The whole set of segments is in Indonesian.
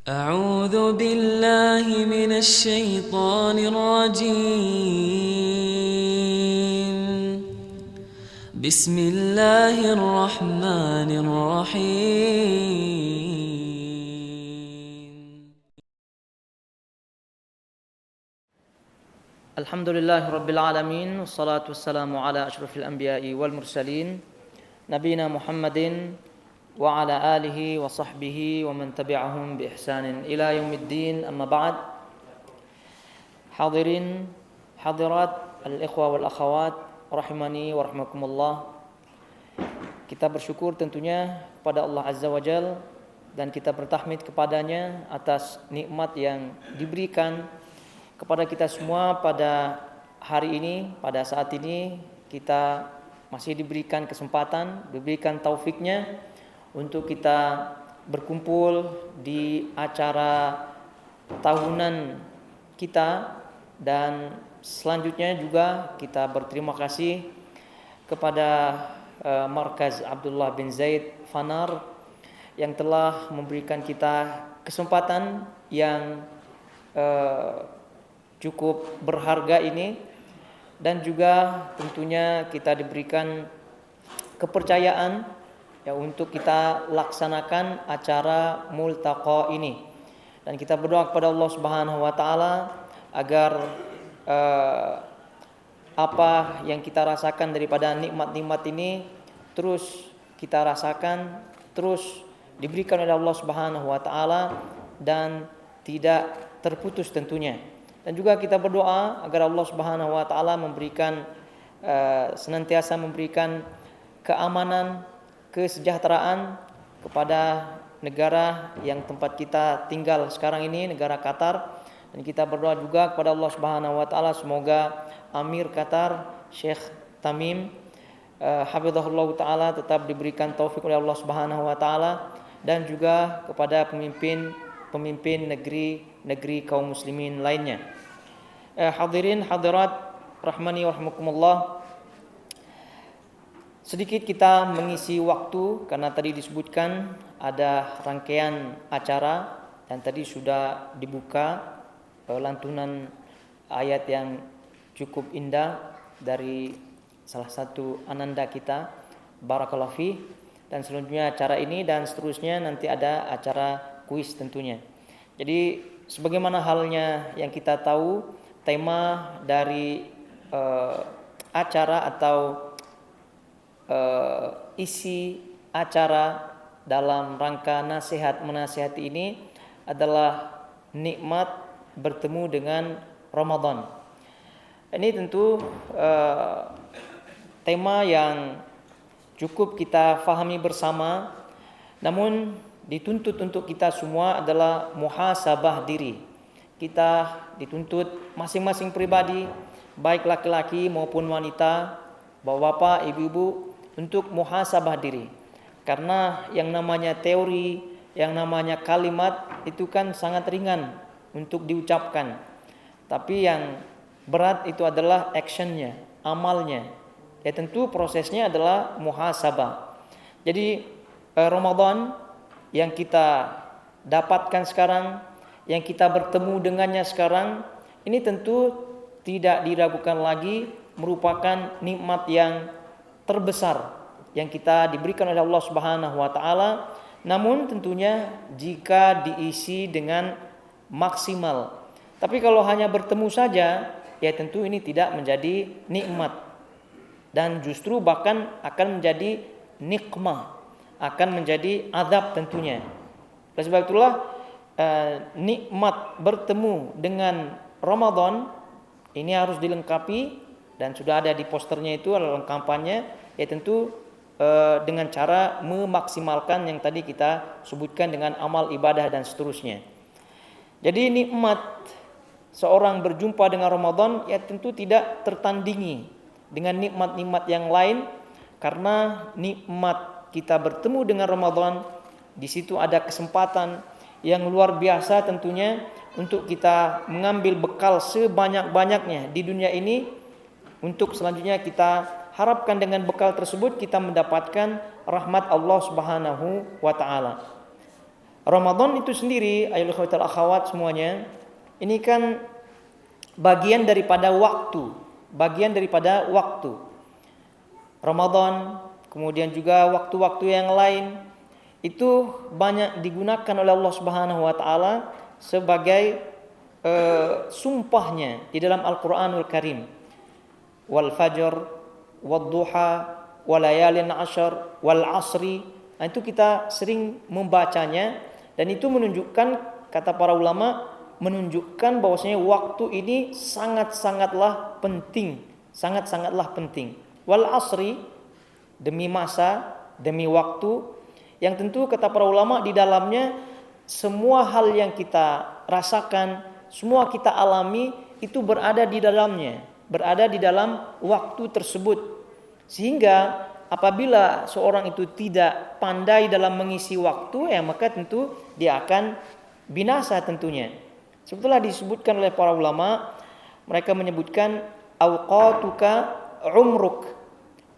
أعوذ بالله من الشيطان الرجيم. بسم الله الرحمن الرحيم. الحمد لله رب العالمين والصلاة والسلام على أشرف الأنبياء والمرسلين نبينا محمد وعلى آله وصحبه ومن تبعهم بإحسان إلى يوم الدين. أما بعد. Hadirin hadirat al-ikhwa wal akhawat rahimani wa rahmakumullah. Kita bersyukur tentunya kepada Allah Azza wa Jal dan kita bertahmid kepadanya atas nikmat yang diberikan kepada kita semua pada hari ini, pada saat ini kita masih diberikan kesempatan, diberikan taufiknya untuk kita berkumpul di acara tahunan kita, dan selanjutnya juga kita berterima kasih kepada Markaz Abdullah bin Zaid Fanar yang telah memberikan kita kesempatan yang cukup berharga ini, dan juga tentunya kita diberikan kepercayaan ya untuk kita laksanakan acara multaqa ini, dan kita berdoa kepada Allah Subhanahu wa taala agar apa yang kita rasakan daripada nikmat-nikmat ini terus kita rasakan, terus diberikan oleh Allah Subhanahu wa taala dan tidak terputus tentunya. Dan juga kita berdoa agar Allah Subhanahu wa taala memberikan senantiasa memberikan keamanan, kesejahteraan kepada negara yang tempat kita tinggal sekarang ini, negara Qatar. Dan kita berdoa juga kepada Allah Subhanahu wa taala semoga Amir Qatar Syekh Tamim hafizahullah taala tetap diberikan taufik oleh Allah Subhanahu wa taala, dan juga kepada pemimpin negeri kaum muslimin lainnya. Hadirin hadirat rahmani wa rahmakumullah. Sedikit kita mengisi waktu karena tadi disebutkan ada rangkaian acara dan tadi sudah dibuka lantunan ayat yang cukup indah dari salah satu ananda kita, barakallahu fi. Dan selanjutnya acara ini dan seterusnya nanti ada acara kuis tentunya. Jadi sebagaimana halnya yang kita tahu, tema dari acara atau isi acara dalam rangka nasihat menasihati ini adalah nikmat bertemu dengan Ramadan. Ini tentu tema yang cukup kita fahami bersama, namun dituntut untuk kita semua adalah muhasabah diri. Kita dituntut masing-masing pribadi, baik laki-laki maupun wanita, bapak-bapak, ibu-ibu, untuk muhasabah diri. Karena yang namanya teori, yang namanya kalimat itu kan sangat ringan untuk diucapkan. Tapi yang berat itu adalah actionnya, amalnya. Ya tentu prosesnya adalah muhasabah. Jadi Ramadan yang kita dapatkan sekarang, yang kita bertemu dengannya sekarang, ini tentu tidak diragukan lagi merupakan nikmat yang terbesar yang kita diberikan oleh Allah Subhanahu wa taala, namun tentunya jika diisi dengan maksimal. Tapi kalau hanya bertemu saja, ya tentu ini tidak menjadi nikmat dan justru bahkan akan menjadi nikmah, akan menjadi azab tentunya. Oleh sebab itulah nikmat bertemu dengan Ramadan ini harus dilengkapi, dan sudah ada di posternya itu adalah lengkapannya, ya tentu dengan cara memaksimalkan yang tadi kita sebutkan dengan amal ibadah dan seterusnya. Jadi nikmat seorang berjumpa dengan Ramadan ya tentu tidak tertandingi dengan nikmat-nikmat yang lain, karena nikmat kita bertemu dengan Ramadan di situ ada kesempatan yang luar biasa tentunya untuk kita mengambil bekal sebanyak-banyaknya di dunia ini. Untuk selanjutnya kita harapkan dengan bekal tersebut kita mendapatkan rahmat Allah Subhanahu wa taala. Ramadan itu sendiri, ayolah ikhwatal akhwat semuanya, ini kan bagian daripada waktu. Ramadan, kemudian juga waktu-waktu yang lain itu banyak digunakan oleh Allah Subhanahu wa taala sebagai sumpahnya di dalam Al-Qur'anul Karim. Wal fajr, wad duha, walayalin ashar, wal asri. Nah, itu kita sering membacanya dan itu menunjukkan, kata para ulama, menunjukkan bahwasanya waktu ini sangat-sangatlah penting. Wal asri, demi masa, demi waktu, yang tentu kata para ulama di dalamnya semua hal yang kita rasakan, semua kita alami itu berada di dalamnya, berada di dalam waktu tersebut. Sehingga apabila seorang itu tidak pandai dalam mengisi waktu, ya maka tentu dia akan binasa tentunya. Sebetulnya disebutkan oleh para ulama, mereka menyebutkan awqatuka umruk,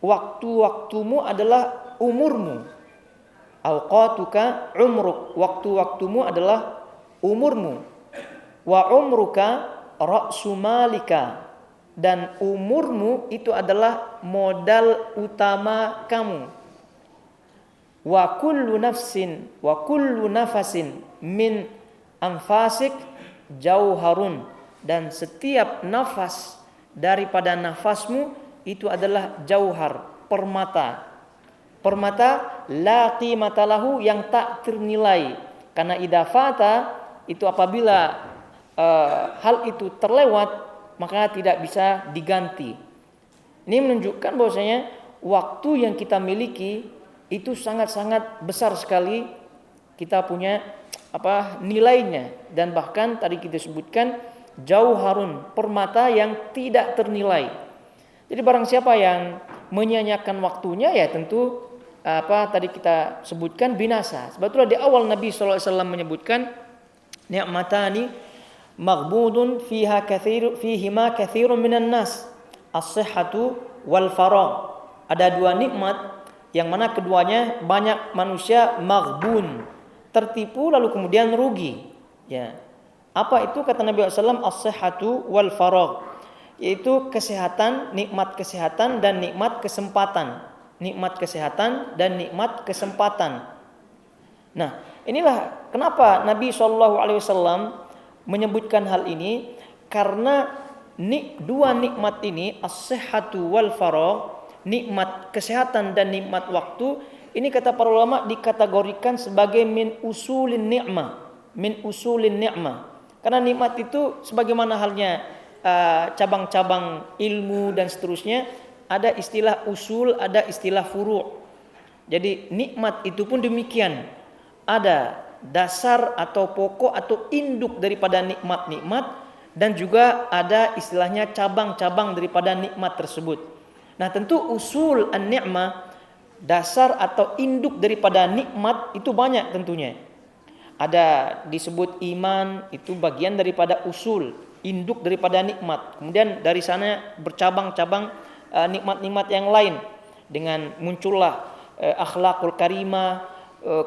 waktu-waktumu adalah umurmu. Awqatuka umruk, waktu-waktumu adalah umurmu. Wa umruka ra'su malika, dan umurmu itu adalah modal utama kamu. Wa kullu nafsin wa kullu nafasin min anfasik jauharun, dan setiap nafas daripada nafasmu itu adalah jauhar, permata la qimata lahu, yang tak ternilai. Karena idafata itu apabila hal itu terlewat maka tidak bisa diganti. Ini menunjukkan bahwasanya waktu yang kita miliki itu sangat-sangat besar sekali, kita punya nilainya, dan bahkan tadi kita sebutkan jauharun, permata yang tidak ternilai. Jadi barang siapa yang menyia-nyiakan waktunya, ya tentu tadi kita sebutkan binasa. Sebetulnya di awal Nabi SAW menyebutkan ni'matani maghbudun fihima kathirun minan nas, as-sihhatu wal faragh. Ada dua nikmat yang mana keduanya banyak manusia maghbun, tertipu lalu kemudian rugi. Ya. Apa itu kata Nabi SAW? As-sihhatu wal faragh, yaitu kesehatan, nikmat kesehatan dan nikmat kesempatan. Nikmat kesehatan dan nikmat kesempatan. Nah, inilah kenapa Nabi SAW menyebutkan hal ini, karena dua nikmat ini, as-sihhatu wal faragh, nikmat kesehatan dan nikmat waktu, ini kata para ulama dikategorikan sebagai min usulin ni'mah. Karena nikmat itu sebagaimana halnya cabang-cabang ilmu dan seterusnya, ada istilah usul, ada istilah furu'. Jadi nikmat itu pun demikian. Ada dasar atau pokok atau induk daripada nikmat-nikmat, dan juga ada istilahnya cabang-cabang daripada nikmat tersebut. Nah, tentu usul an-ni'mah, dasar atau induk daripada nikmat itu banyak tentunya. Ada disebut iman, itu bagian daripada usul, induk daripada nikmat. Kemudian dari sana bercabang-cabang nikmat-nikmat yang lain, dengan muncullah akhlakul karimah,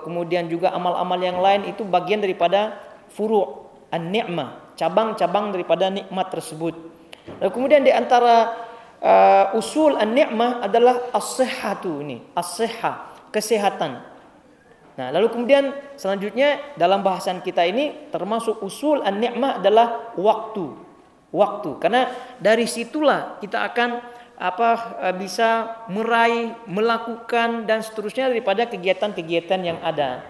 kemudian juga amal-amal yang lain, itu bagian daripada furu' an-ni'mah, cabang-cabang daripada nikmat tersebut. Lalu kemudian di antara usul an-ni'mah adalah as-sihhatu, ini as-sihhah, kesehatan. Nah, lalu kemudian selanjutnya dalam bahasan kita ini termasuk usul an-ni'mah adalah waktu. Karena dari situlah kita akan bisa meraih, melakukan dan seterusnya daripada kegiatan-kegiatan yang ada.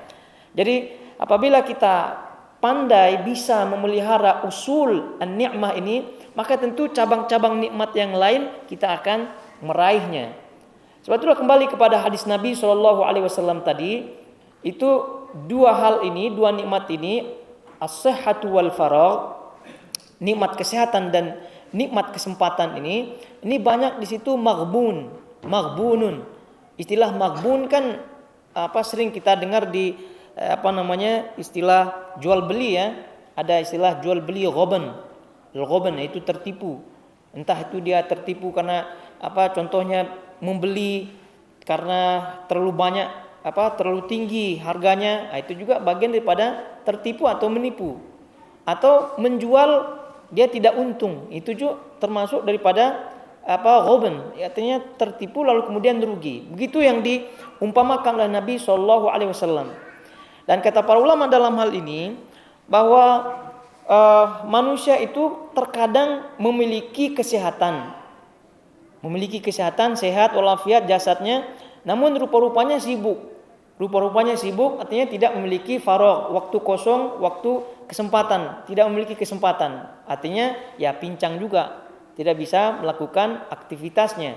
Jadi apabila kita pandai bisa memelihara usul an-ni'mah ini, maka tentu cabang-cabang nikmat yang lain kita akan meraihnya. Sebetulnya kembali kepada hadis Nabi SAW tadi, itu dua hal ini, dua nikmat ini, as-sihhatu wal faragh, nikmat kesehatan dan nikmat kesempatan ini banyak di situ maghbunun. Istilah maghbun kan sering kita dengar di istilah jual beli, ya. Ada istilah jual beli ghaban. Al-ghaban itu tertipu. Entah itu dia tertipu karena contohnya membeli karena terlalu banyak terlalu tinggi harganya, itu juga bagian daripada tertipu atau menipu. Atau menjual dia tidak untung, itu juga termasuk daripada ghaban, artinya tertipu lalu kemudian rugi. Begitu yang diumpamakan oleh Nabi SAW. Dan kata para ulama dalam hal ini bahwa manusia itu terkadang memiliki kesehatan, sehat walafiat jasadnya, namun rupa-rupanya sibuk. Artinya tidak memiliki faragh, waktu kosong, waktu kesempatan, tidak memiliki kesempatan. Artinya ya pincang juga, tidak bisa melakukan aktivitasnya.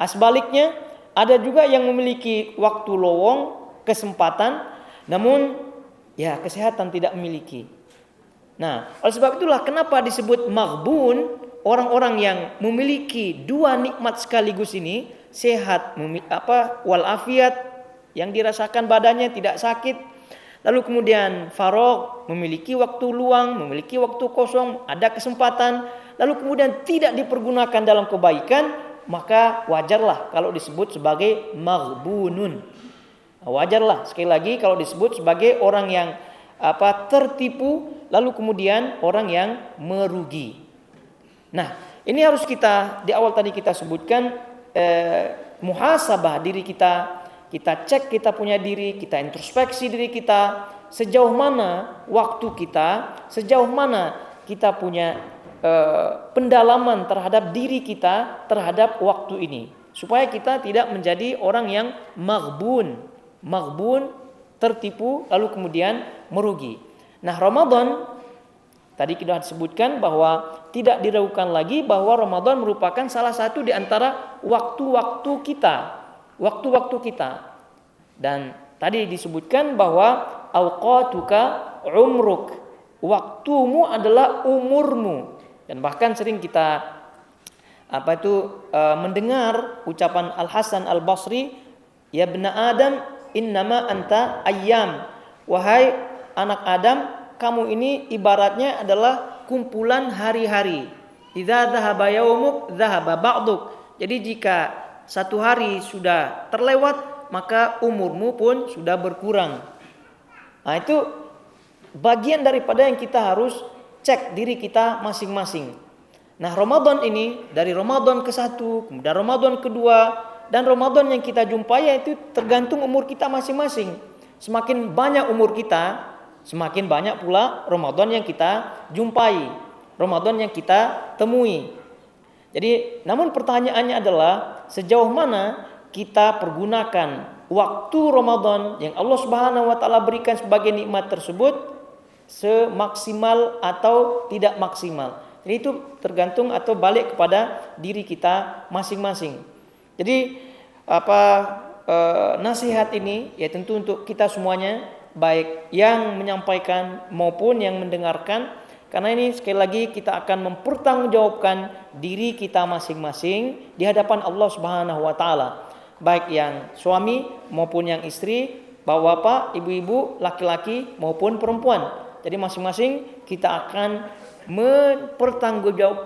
Sebaliknya ada juga yang memiliki waktu lowong, kesempatan, namun ya kesehatan tidak memiliki. Nah, oleh sebab itulah kenapa disebut maghbun, orang-orang yang memiliki dua nikmat sekaligus ini, sehat walafiat, yang dirasakan badannya tidak sakit, lalu kemudian faragh, memiliki waktu luang, memiliki waktu kosong, ada kesempatan, lalu kemudian tidak dipergunakan dalam kebaikan, maka wajarlah kalau disebut sebagai maghbunun. Wajarlah sekali lagi kalau disebut sebagai orang yang tertipu, lalu kemudian orang yang merugi. Nah, ini harus kita di awal tadi kita sebutkan muhasabah diri kita. Kita cek kita punya diri, kita introspeksi diri kita, sejauh mana waktu kita, sejauh mana kita punya pendalaman terhadap diri kita, terhadap waktu ini, supaya kita tidak menjadi orang yang maghbun, tertipu lalu kemudian merugi. Nah, Ramadan tadi kita sebutkan bahwa tidak diragukan lagi bahwa Ramadan merupakan salah satu di antara waktu-waktu kita. Dan tadi disebutkan bahwa awqatuka umruk, waktumu adalah umurmu. Dan bahkan sering kita mendengar ucapan Al-Hasan Al-Basri, ya ibna Adam innama anta ayyam, wahai anak Adam, kamu ini ibaratnya adalah kumpulan hari-hari. Idza dhahaba yaumuk dhahaba ba'duk. Jadi jika satu hari sudah terlewat, maka umurmu pun sudah berkurang. Nah, itu bagian daripada yang kita harus cek diri kita masing-masing. Nah, Ramadan ini dari Ramadan ke-1, kemudian Ramadan kedua, dan Ramadan yang kita jumpai itu tergantung umur kita masing-masing. Semakin banyak umur kita, semakin banyak pula Ramadan yang kita jumpai, Ramadan yang kita temui. Jadi, namun pertanyaannya adalah sejauh mana kita pergunakan waktu Ramadan yang Allah Subhanahu wa taala berikan sebagai nikmat tersebut semaksimal atau tidak maksimal. Jadi itu tergantung atau balik kepada diri kita masing-masing. Jadi nasihat ini ya tentu untuk kita semuanya, baik yang menyampaikan maupun yang mendengarkan. Karena ini sekali lagi kita akan mempertanggungjawabkan diri kita masing-masing di hadapan Allah Subhanahu wa taala. Baik yang suami maupun yang istri, bapak-bapak, ibu-ibu, laki-laki maupun perempuan. Jadi masing-masing kita akan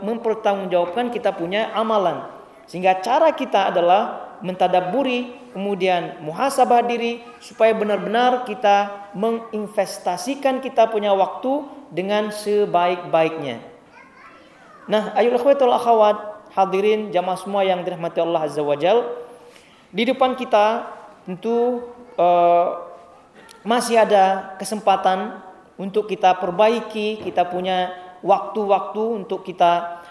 mempertanggungjawabkan kita punya amalan. Sehingga cara kita adalah mentadabburi, kemudian muhasabah diri supaya benar-benar kita menginvestasikan kita punya waktu dengan sebaik-baiknya. Nah, ayolah akhwatul akhwat, hadirin jamaah semua yang dirahmati Allah Azza wa Jalla, di depan kita tentu masih ada kesempatan untuk kita perbaiki, kita punya waktu-waktu untuk kita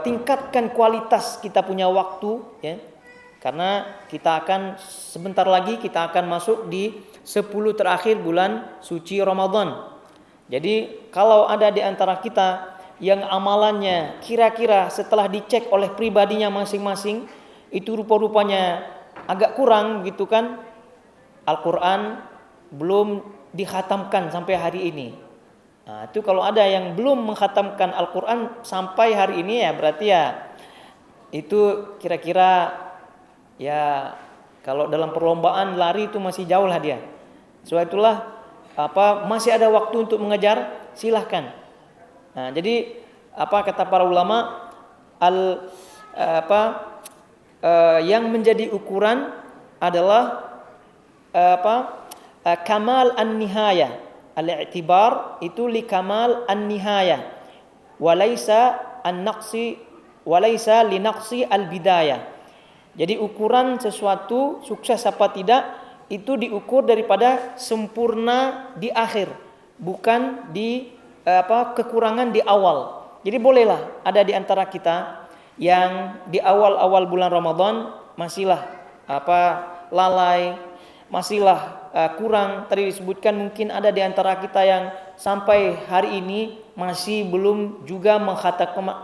tingkatkan kualitas kita punya waktu, ya. Karena kita akan sebentar lagi kita akan masuk di 10 terakhir bulan suci Ramadan. Jadi kalau ada di antara kita yang amalannya kira-kira setelah dicek oleh pribadinya masing-masing itu rupa-rupanya agak kurang gitu kan, Al-Quran belum dikhatamkan sampai hari ini. Nah, itu kalau ada yang belum menghatamkan Al-Quran sampai hari ini, ya berarti ya itu kira-kira ya kalau dalam perlombaan lari itu masih jauh lah dia. Sebab itulah masih ada waktu untuk mengejar, silahkan. Nah, jadi kata para ulama yang menjadi ukuran adalah kamal an-nihayah. Al-i'tibar itu li kamal an-nihayah walaysa an-naqsi walaysa li naqsi al-bidayah. Jadi ukuran sesuatu sukses apa tidak itu diukur daripada sempurna di akhir, bukan di kekurangan di awal. Jadi bolehlah ada di antara kita yang di awal-awal bulan Ramadan masihlah lalai, masihlah kurang. Tadi disebutkan mungkin ada di antara kita yang sampai hari ini masih belum juga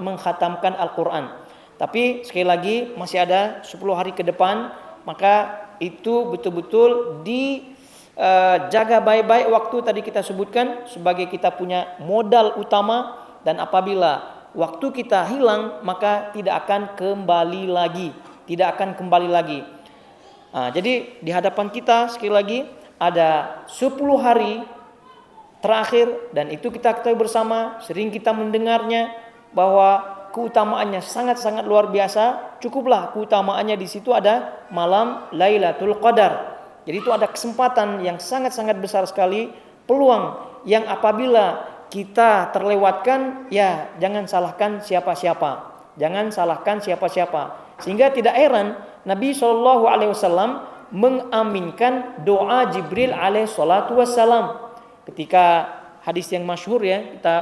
mengkhatamkan Al-Quran. Tapi sekali lagi masih ada 10 hari ke depan, maka itu betul-betul dijaga baik-baik waktu tadi kita sebutkan sebagai kita punya modal utama, dan apabila waktu kita hilang maka tidak akan kembali lagi. Jadi di hadapan kita sekali lagi ada 10 hari terakhir, dan itu kita ketahui bersama, sering kita mendengarnya bahwa keutamaannya sangat-sangat luar biasa. Cukuplah keutamaannya di situ ada malam Lailatul Qadar. Jadi itu ada kesempatan yang sangat-sangat besar sekali, peluang yang apabila kita terlewatkan, ya jangan salahkan siapa-siapa. Sehingga tidak heran Nabi SAW mengaminkan doa Jibril alaihi salatu wassalam. Ketika hadis yang masyhur ya, kita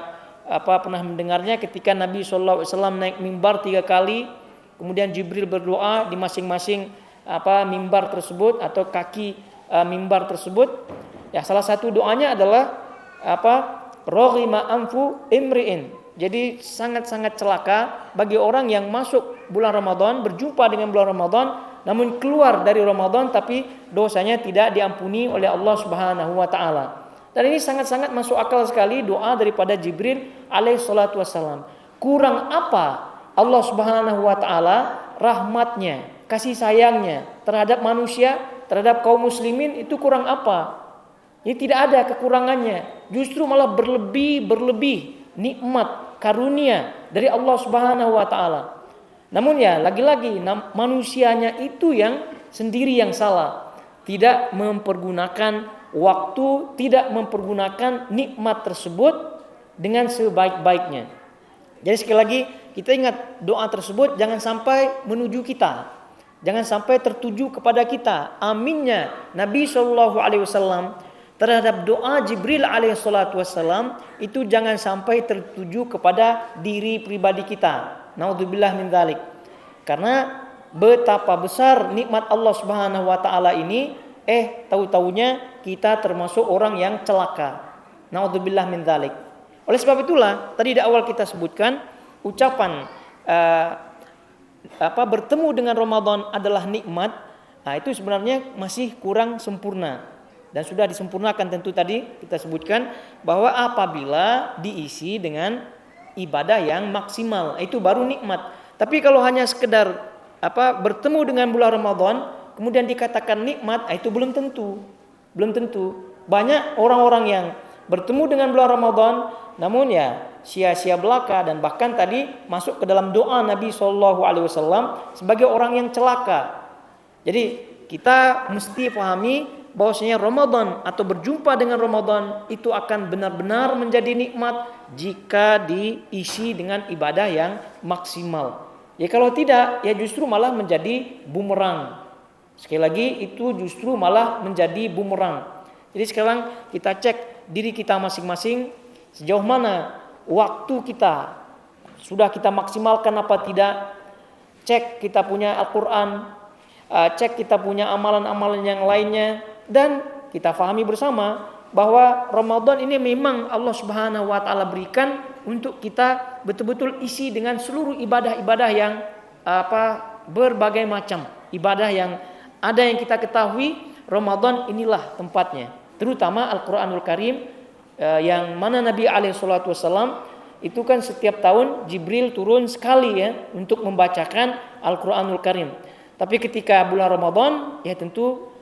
pernah mendengarnya, ketika Nabi SAW naik mimbar 3 kali, kemudian Jibril berdoa di masing-masing mimbar tersebut atau kaki mimbar tersebut. Ya, salah satu doanya adalah Roghima anfu imri'in. Jadi sangat-sangat celaka bagi orang yang masuk bulan Ramadan, berjumpa dengan bulan Ramadan, namun keluar dari Ramadan tapi dosanya tidak diampuni oleh Allah Subhanahu wa taala. Dan ini sangat-sangat masuk akal sekali doa daripada Jibril alaihi salatu wassalam. Kurang apa Allah Subhanahu wa taala rahmatnya, kasih sayangnya terhadap manusia, terhadap kaum muslimin, itu kurang apa? Ini tidak ada kekurangannya. Justru malah berlebih nikmat karunia dari Allah Subhanahu wa taala. Namun ya lagi-lagi manusianya itu yang sendiri yang salah, tidak mempergunakan waktu, tidak mempergunakan nikmat tersebut dengan sebaik-baiknya. Jadi sekali lagi kita ingat doa tersebut jangan sampai menuju kita, jangan sampai tertuju kepada kita. Aminnya Nabi SAW terhadap doa Jibril alaihi salatu wassalam itu jangan sampai tertuju kepada diri pribadi kita. Naudzubillah min dzalik. Karena betapa besar nikmat Allah Subhanahu wa taala ini, tahu-tahunya kita termasuk orang yang celaka. Naudzubillah min dzalik. Oleh sebab itulah tadi di awal kita sebutkan ucapan bertemu dengan Ramadan adalah nikmat. Nah, itu sebenarnya masih kurang sempurna. Dan sudah disempurnakan tentu tadi kita sebutkan bahwa apabila diisi dengan ibadah yang maksimal, itu baru nikmat. Tapi kalau hanya sekedar bertemu dengan bulan Ramadan kemudian dikatakan nikmat, itu belum tentu. Banyak orang-orang yang bertemu dengan bulan Ramadan namun ya sia-sia belaka, dan bahkan tadi masuk ke dalam doa Nabi SAW sebagai orang yang celaka. Jadi kita mesti pahami bahwasanya Ramadan atau berjumpa dengan Ramadan itu akan benar-benar menjadi nikmat jika diisi dengan ibadah yang maksimal. Ya kalau tidak, ya justru malah menjadi bumerang. Sekali lagi itu justru malah menjadi bumerang. Jadi sekarang kita cek diri kita masing-masing, sejauh mana waktu kita sudah kita maksimalkan apa tidak. Cek kita punya Al-Quran, cek kita punya amalan-amalan yang lainnya, dan kita fahami bersama bahwa Ramadan ini memang Allah Subhanahu wa taala berikan untuk kita betul-betul isi dengan seluruh ibadah-ibadah yang berbagai macam ibadah yang ada yang kita ketahui. Ramadan inilah tempatnya, terutama Al-Qur'anul Karim yang mana Nabi alaihi salatu wasallam itu kan setiap tahun Jibril turun sekali ya untuk membacakan Al-Qur'anul Karim. Tapi ketika bulan Ramadan ya tentu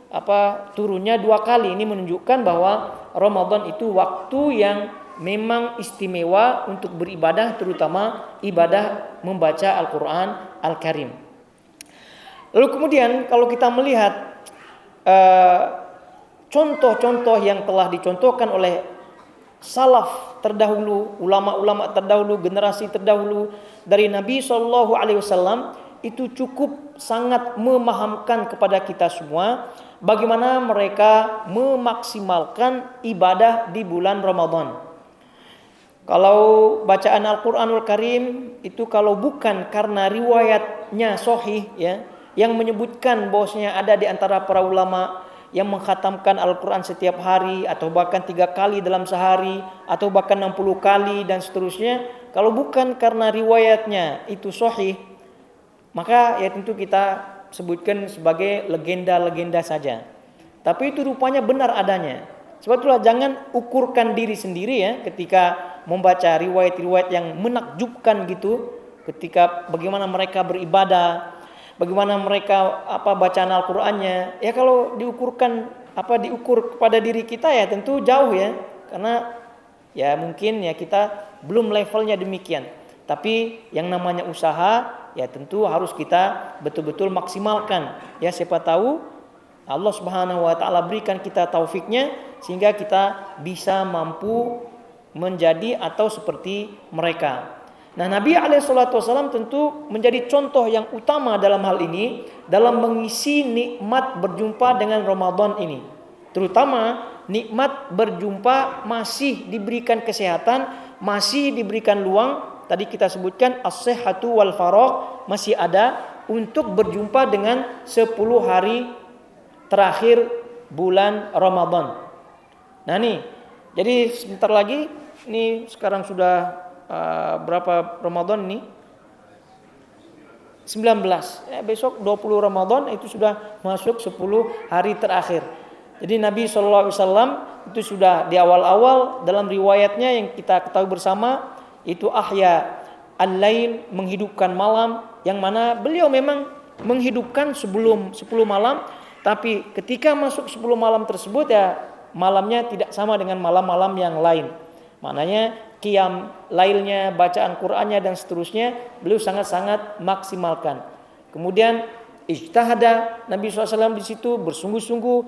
turunnya 2 kali. Ini menunjukkan bahwa Ramadan itu waktu yang memang istimewa untuk beribadah, terutama ibadah membaca Al-Quran Al-Karim. Lalu kemudian kalau kita melihat contoh-contoh yang telah dicontohkan oleh salaf terdahulu, ulama-ulama terdahulu, generasi terdahulu dari Nabi SAW, itu cukup sangat memahamkan kepada kita semua bagaimana mereka memaksimalkan ibadah di bulan Ramadan. Kalau bacaan Al-Quranul Karim itu kalau bukan karena riwayatnya sahih ya, yang menyebutkan bahwasanya ada di antara para ulama yang mengkhatamkan Al-Quran setiap hari atau bahkan 3 kali dalam sehari atau bahkan 60 kali dan seterusnya, kalau bukan karena riwayatnya itu sahih, maka ya tentu kita sebutkan sebagai legenda-legenda saja. Tapi itu rupanya benar adanya. Sebab itulah jangan ukurkan diri sendiri ya ketika membaca riwayat-riwayat yang menakjubkan gitu, ketika bagaimana mereka beribadah, bagaimana mereka bacaan Al-Qur'annya. Ya kalau diukur kepada diri kita ya tentu jauh ya. Karena ya mungkin ya kita belum levelnya demikian. Tapi yang namanya usaha ya tentu harus kita betul-betul maksimalkan. Ya siapa tahu Allah Subhanahu wa taala berikan kita taufiknya sehingga kita bisa mampu menjadi atau seperti mereka. Nah, Nabi SAW tentu menjadi contoh yang utama dalam hal ini, dalam mengisi nikmat berjumpa dengan Ramadan ini. Terutama nikmat berjumpa masih diberikan kesehatan, masih diberikan luang. Tadi kita sebutkan as-sihhatu wal faragh, masih ada untuk berjumpa dengan 10 hari terakhir bulan Ramadan. Nah nih, jadi sebentar lagi, ini sekarang sudah berapa Ramadan ini? 19. Besok 20 Ramadan itu sudah masuk 10 hari terakhir. Jadi Nabi SAW itu sudah di awal-awal dalam riwayatnya yang kita ketahui bersama, itu ahya al-lail, menghidupkan malam, yang mana beliau memang menghidupkan sebelum 10 malam, tapi ketika masuk 10 malam tersebut ya malamnya tidak sama dengan malam-malam yang lain. Maknanya qiyam lailnya, bacaan Qur'annya dan seterusnya beliau sangat-sangat maksimalkan. Kemudian ijtihada Nabi SAW di situ bersungguh-sungguh,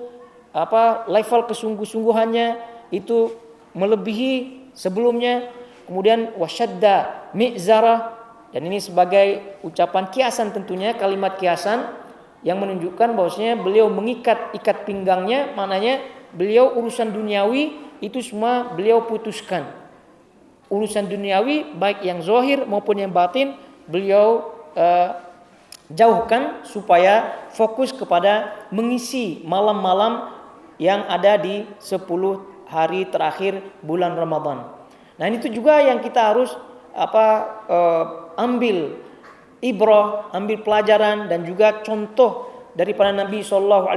level kesungguh-sungguhannya itu melebihi sebelumnya. Kemudian wasyadda mi'zarah, dan ini sebagai ucapan kiasan tentunya, kalimat kiasan yang menunjukkan bahwasanya beliau mengikat ikat pinggangnya, maknanya beliau urusan duniawi itu semua beliau putuskan. Urusan duniawi baik yang zahir maupun yang batin beliau jauhkan supaya fokus kepada mengisi malam-malam yang ada di 10 hari terakhir bulan Ramadan. Nah, itu juga yang kita harus ambil ibrah, ambil pelajaran dan juga contoh daripada Nabi SAW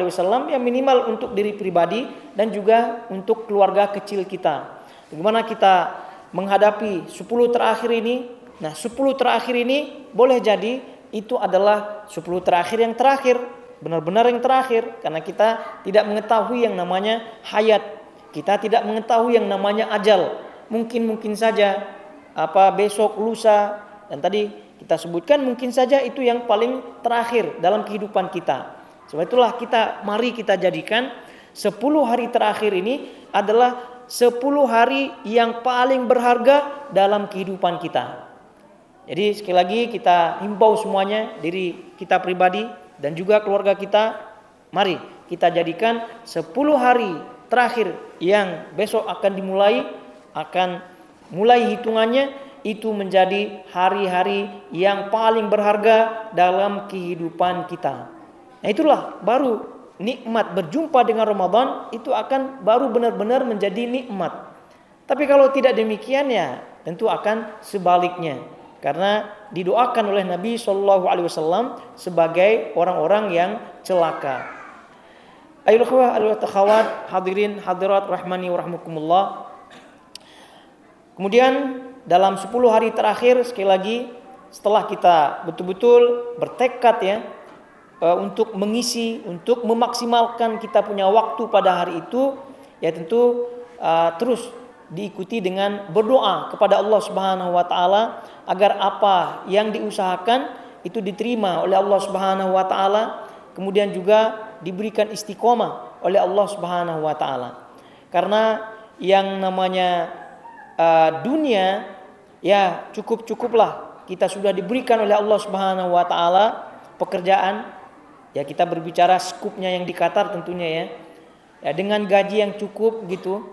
yang minimal untuk diri pribadi dan juga untuk keluarga kecil kita. Bagaimana kita menghadapi 10 terakhir ini? Nah, 10 terakhir ini boleh jadi itu adalah 10 terakhir yang terakhir, benar-benar yang terakhir, karena kita tidak mengetahui yang namanya hayat, kita tidak mengetahui yang namanya ajal. Mungkin saja besok, lusa, dan tadi kita sebutkan mungkin saja itu yang paling terakhir dalam kehidupan kita. Sebab itulah mari kita jadikan 10 hari terakhir ini adalah 10 hari yang paling berharga dalam kehidupan kita. Jadi sekali lagi kita himbau semuanya, diri kita pribadi dan juga keluarga kita, mari kita jadikan 10 hari terakhir yang besok akan mulai hitungannya, itu menjadi hari-hari yang paling berharga dalam kehidupan kita. Nah, itulah baru nikmat berjumpa dengan Ramadan itu akan baru benar-benar menjadi nikmat. Tapi kalau tidak demikian ya tentu akan sebaliknya. Karena didoakan oleh Nabi SAW sebagai orang-orang yang celaka. Ayolah akhwat, hadirin hadirat rahmani wa rahmukumullah. Kemudian dalam 10 hari terakhir, sekali lagi setelah kita betul-betul bertekad ya untuk mengisi, untuk memaksimalkan kita punya waktu pada hari itu, ya tentu terus diikuti dengan berdoa kepada Allah Subhanahu wa taala agar apa yang diusahakan itu diterima oleh Allah Subhanahu wa taala, kemudian juga diberikan istiqomah oleh Allah Subhanahu wa taala. Karena yang namanya dunia ya cukuplah kita sudah diberikan oleh Allah Subhanahu wa taala pekerjaan, ya kita berbicara skupnya yang di Qatar tentunya ya. Ya dengan gaji yang cukup gitu.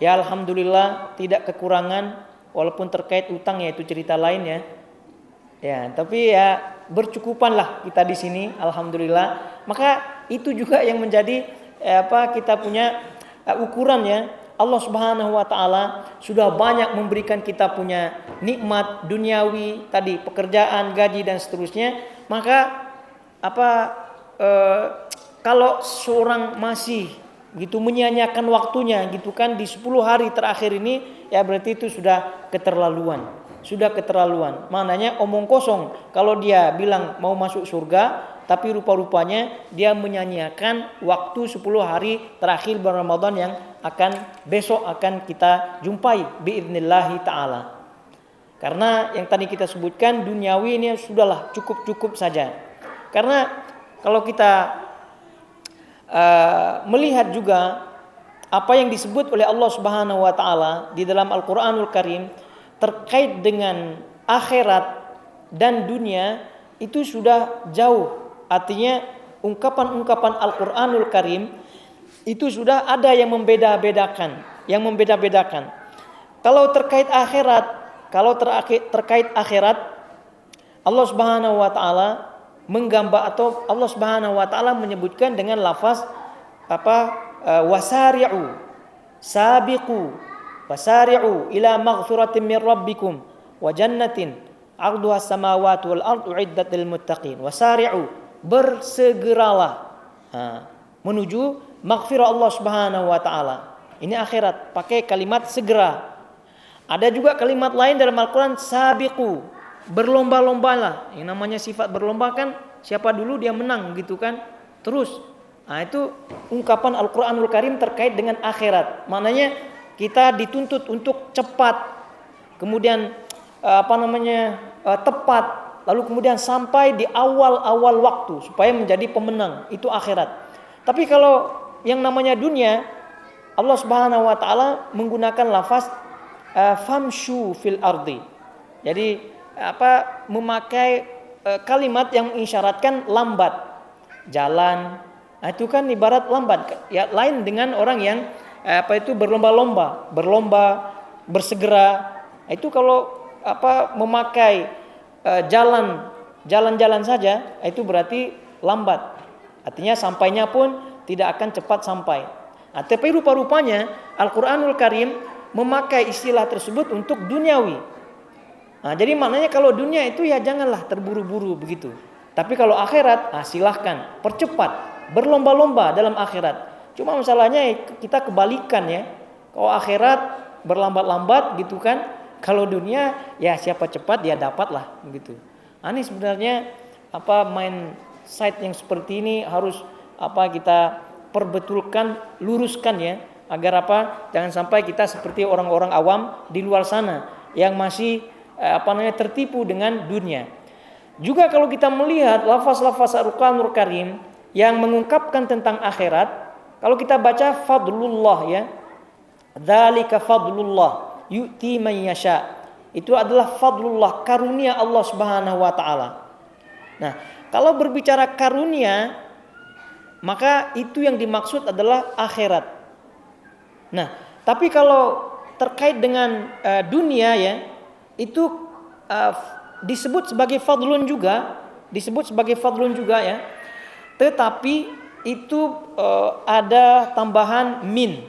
Ya alhamdulillah tidak kekurangan, walaupun terkait utang ya itu cerita lain ya. Ya, tapi ya bercukupanlah kita di sini alhamdulillah. Maka itu juga yang menjadi kita punya ukuran ya. Allah Subhanahu wa taala sudah banyak memberikan kita punya nikmat duniawi tadi, pekerjaan, gaji dan seterusnya. Maka kalau seorang masih gitu menyia-nyiakan waktunya gitu kan di 10 hari terakhir ini, ya berarti itu sudah keterlaluan. Maknanya omong kosong kalau dia bilang mau masuk surga, tapi rupa-rupanya dia menyanyiakan waktu 10 hari terakhir bulan Ramadan yang besok akan kita jumpai biidznillah ta'ala. Karena yang tadi kita sebutkan duniawi ini sudahlah cukup saja. Karena kalau kita melihat juga apa yang disebut oleh Allah Subhanahu wa taala di dalam Al-Qur'anul Karim terkait dengan akhirat dan dunia itu sudah jauh. Artinya ungkapan-ungkapan Al-Qur'anul Karim itu sudah ada yang membeda-bedakan. Kalau terkait akhirat, Allah Subhanahu wa taala menggambar atau Allah Subhanahu wa taala menyebutkan dengan lafaz wasari'u wasari'u ila maghfiratin min rabbikum wa jannatin 'arduha as-samawati wal ardu 'iddat lil muttaqin. Wasari'u, bersegeralah menuju maghfirah Allah Subhanahu wa taala. Ini akhirat pakai kalimat segera. Ada juga kalimat lain dalam Al-Qur'an sabiqu, berlomba-lombalah. Yang namanya sifat berlomba kan siapa dulu dia menang gitu kan. Terus itu ungkapan Al-Qur'anul Karim terkait dengan akhirat. Maknanya kita dituntut untuk cepat, kemudian tepat, lalu kemudian sampai di awal waktu supaya menjadi pemenang. Itu akhirat. Tapi kalau yang namanya dunia, Allah Subhanahu wa taala menggunakan lafaz famshu fil ardi. Jadi memakai kalimat yang mengisyaratkan lambat jalan. Itu kan ibarat lambat. Ya lain dengan orang yang berlomba-lomba, bersegera. Itu kalau memakai jalan-jalan saja, itu berarti lambat. Artinya sampainya pun tidak akan cepat sampai. Tapi rupa-rupanya Al-Qur'anul Karim memakai istilah tersebut untuk duniawi. Jadi maknanya kalau dunia itu ya janganlah terburu-buru begitu. Tapi kalau akhirat, silahkan percepat, berlomba-lomba dalam akhirat. Cuma masalahnya kita kebalikan ya. Kalau akhirat berlambat-lambat gitu kan. Kalau dunia ya siapa cepat dia dapatlah begitu. Ini sebenarnya mindset yang seperti ini harus kita perbetulkan, luruskan ya, agar jangan sampai kita seperti orang-orang awam di luar sana yang masih tertipu dengan dunia. Juga kalau kita melihat lafaz-lafaz Al-Qur'anul Karim yang mengungkapkan tentang akhirat, kalau kita baca fadlullah ya, dzalika fadlullah yu'ti man yasha. Itu adalah fadlullah, karunia Allah Subhanahu wa taala. Nah, kalau berbicara karunia, maka itu yang dimaksud adalah akhirat. Nah, tapi kalau terkait dengan dunia ya, itu disebut sebagai fadlun juga, ya. Tetapi itu ada tambahan min.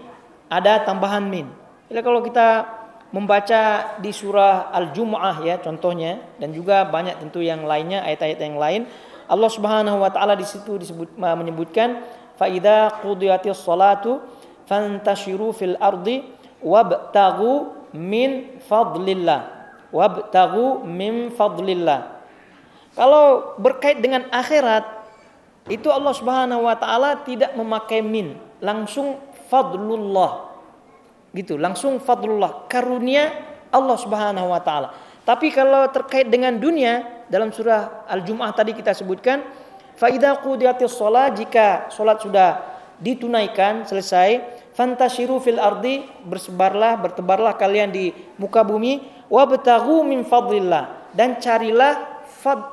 Jadi kalau kita membaca di surah Al-Jumu'ah ya contohnya, dan juga banyak tentu yang lainnya, ayat-ayat yang lain, Allah Subhanahu wa taala di situ menyebutkan fa idza qudiyatis salatu fantashiru fil ardi wabtaghu min fadlillah. Kalau berkait dengan akhirat, itu Allah Subhanahu wa taala tidak memakai min, langsung fadlullah. Gitu, langsung fadlullah, karunia Allah Subhanahu wa taala. Tapi kalau terkait dengan dunia, dalam surah Al-Jumu'ah tadi kita sebutkan, fa idza qudiyatis shalah, jika salat sudah ditunaikan, selesai, fantashiru fil ardi, bertebarlah kalian di muka bumi, wabtaghu min fadlillah, dan carilah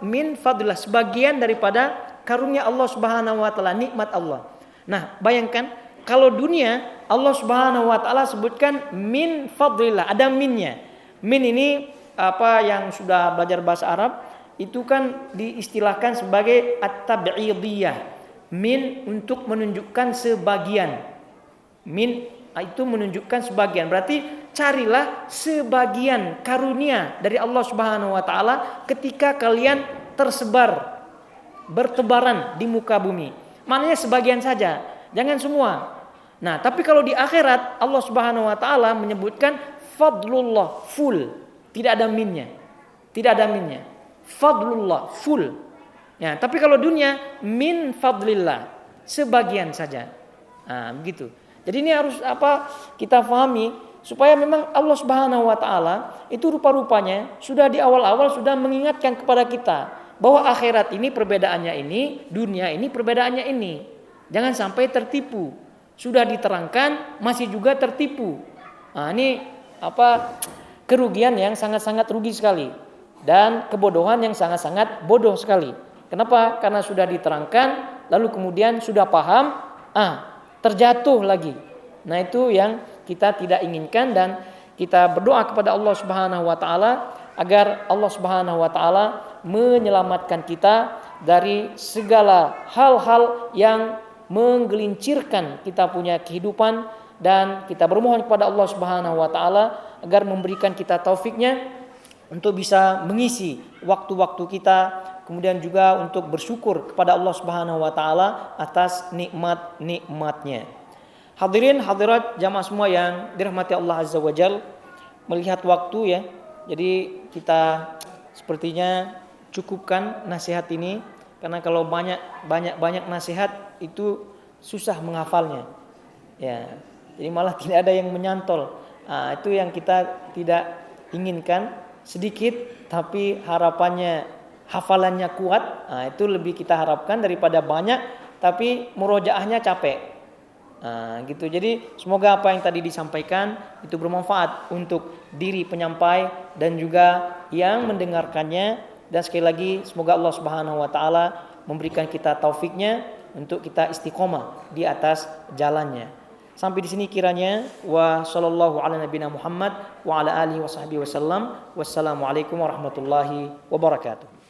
min fadlillah, sebagian daripada karunia Allah Subhanahu wa taala, nikmat Allah. Nah, bayangkan kalau dunia Allah Subhanahu wa taala sebutkan min fadlillah, ada minnya. Min ini apa yang sudah belajar bahasa Arab itu kan diistilahkan sebagai at-tab'idiyah. Min untuk menunjukkan sebagian. Min itu menunjukkan sebagian. Berarti carilah sebagian karunia dari Allah Subhanahu wa taala ketika kalian tersebar, bertebaran di muka bumi. Maknanya sebagian saja, jangan semua. Nah, tapi kalau di akhirat Allah Subhanahu wa taala menyebutkan fadlullah, full. Tidak ada minnya. Tidak ada minnya. Fadlullah, full. Ya, tapi kalau dunia min fadlillah, sebagian saja. Nah, begitu. Jadi ini harus kita pahami supaya memang Allah Subhanahu wa taala itu rupa-rupanya sudah di awal-awal sudah mengingatkan kepada kita bahwa akhirat ini perbedaannya ini, dunia ini perbedaannya ini. Jangan sampai tertipu. Sudah diterangkan masih juga tertipu. Nah, ini kerugian yang sangat-sangat rugi sekali dan kebodohan yang sangat-sangat bodoh sekali. Kenapa? Karena sudah diterangkan, lalu kemudian sudah paham, terjatuh lagi. Nah, itu yang kita tidak inginkan, dan kita berdoa kepada Allah Subhanahu wa taala agar Allah Subhanahu wa taala menyelamatkan kita dari segala hal-hal yang menggelincirkan kita punya kehidupan, dan kita bermohon kepada Allah Subhanahu wa taala agar memberikan kita taufiknya untuk bisa mengisi waktu-waktu kita, kemudian juga untuk bersyukur kepada Allah Subhanahu wa taala atas nikmat-nikmatnya. Hadirin hadirat jamaah semua yang dirahmati Allah Azza wa Jalla, melihat waktu ya. Jadi kita sepertinya cukupkan nasihat ini, karena kalau banyak nasihat itu susah menghafalnya. Ya. Jadi malah tidak ada yang menyantol. Itu yang kita tidak inginkan. Sedikit tapi harapannya hafalannya kuat, itu lebih kita harapkan daripada banyak tapi murojaahnya capek. Gitu. Jadi semoga apa yang tadi disampaikan itu bermanfaat untuk diri penyampai dan juga yang mendengarkannya, dan sekali lagi semoga Allah Subhanahu wa taala memberikan kita taufiknya untuk kita istiqomah di atas jalannya. Sampai di sini kiranya, wa sallallahu ala nabiyina Muhammad wa ala alihi wa sahbihi wasallam. Wassalamualaikum warahmatullahi wabarakatuh.